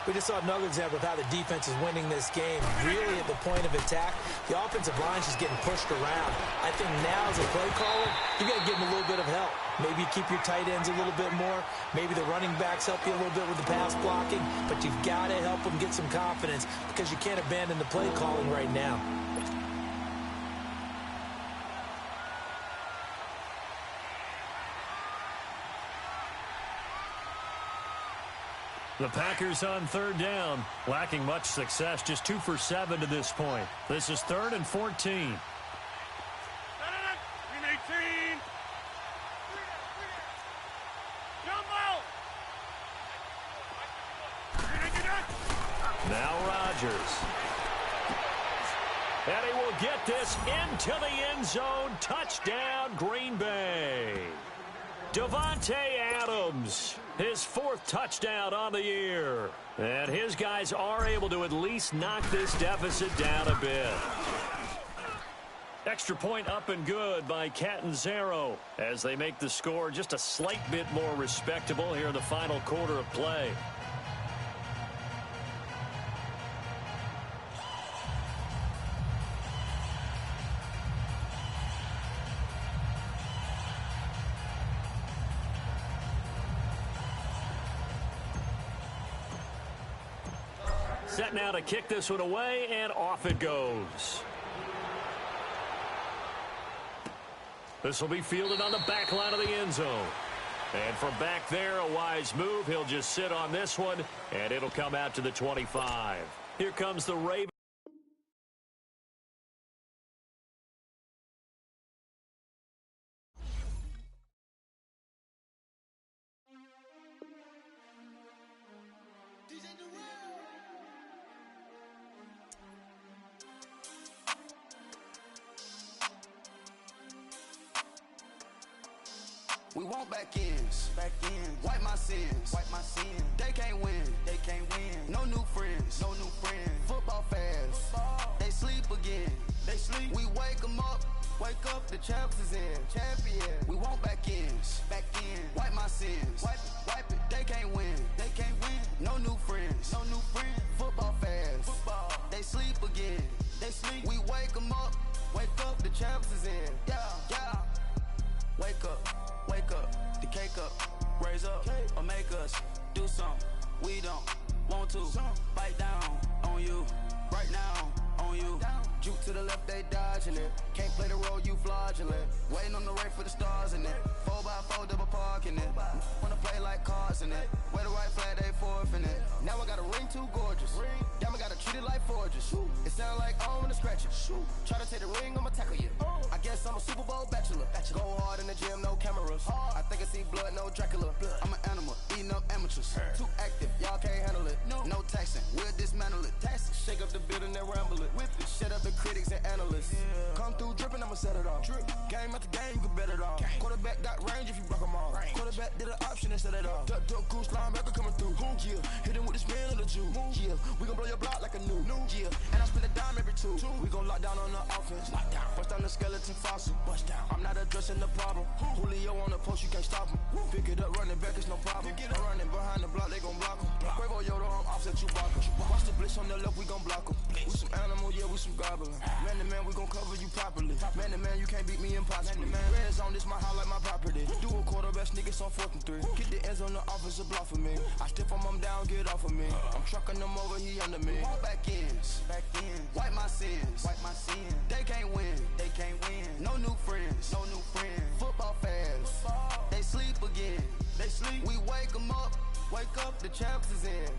We just saw another example of how the defense is winning this game. Really at the point of attack, the offensive line is just getting pushed around. I think now as a play caller, you got to give them a little bit of help. Maybe keep your tight ends a little bit more. Maybe the running backs help you a little bit with the pass blocking. But you've got to help them get some confidence because you can't abandon the play calling right now. The Packers on 3rd down, lacking much success, just 2 for 7 to this point. This is 3rd and 14. Green 18. Jumbo. Now Rodgers. And he will get this into the end zone. Touchdown, Green Bay. Davante Adams, his 4th touchdown on the year. And his guys are able to at least knock this deficit down a bit. Extra point up and good by Catanzaro as they make the score just a slight bit more respectable here in the final quarter of play. Set now to kick this one away, and off it goes. This will be fielded on the back line of the end zone. And from back there, a wise move. He'll just sit on this one, and it'll come out to the 25. Here comes the Ravens. We want back ends. Wipe my sins. They can't win. No new friends. Football fans. They sleep again. We wake them up. Wake up, the champs is in. We want back ends. Wipe my sins. Wipe it. They can't win. No new friends. Football fans. They sleep again. We wake them up. Wake up, the champs is in. Yeah. Wake up, the cake up, raise up, or make us do something we don't want to. Bite down on you, right now on you. Juke to the left, they dodging it. Can't play the role, you fraudulent. Waiting on the right for the stars in it. 4x4 double parking it. Wanna play like cars in it. Wear the right flag, they forfeiting it. Now I got a ring too gorgeous. Damn, I gotta treat it like forges. It sound like I wanna scratch it. Try to take the ring, I'ma tackle you. I guess I'm a Super Bowl bachelor. Go hard in the gym, no cameras. I think I see blood, no Dracula. I'm an animal, eating up amateurs. Too active, y'all can't handle it. No taxing, we'll dismantle it. Shake up the building and ramble it. Shut up the critics and analysts. Come through dripping, I'ma set it off. Game after game, you can bet it off. Quarterback got range if you broke them all. Quarterback did an option and set it off. Duck goose linebacker coming through. Yeah, hit him with the spin of the Jew. Yeah, we gon' blow your block like a new. Yeah, and I spend a dime every 2. We gon' lock down on the offense. Bust down the skeleton fossil. I'm not addressing the problem. Julio on the post, you can't stop him. Pick it up, running back, it's no problem. I'm running behind the block, they gon' block him. Quavo Yoda, I'm offset Chewbacca. Watch the blitz on the left, we gon' gon' block em. We some animal, yeah, we some goblin. Man to man, we gon' cover you properly. Man to man, you can't beat me impossibly. Red zone, this my house like my property. Do a quarterback sneakers on 4th and 3. Get the ends on the offensive block for me. I stiff him down, get off of me. I'm trucking them over, he under me. Back ends, wipe my sins, They can't win, No new friends, Football fans, they sleep again. We wake 'em up, the champs is in.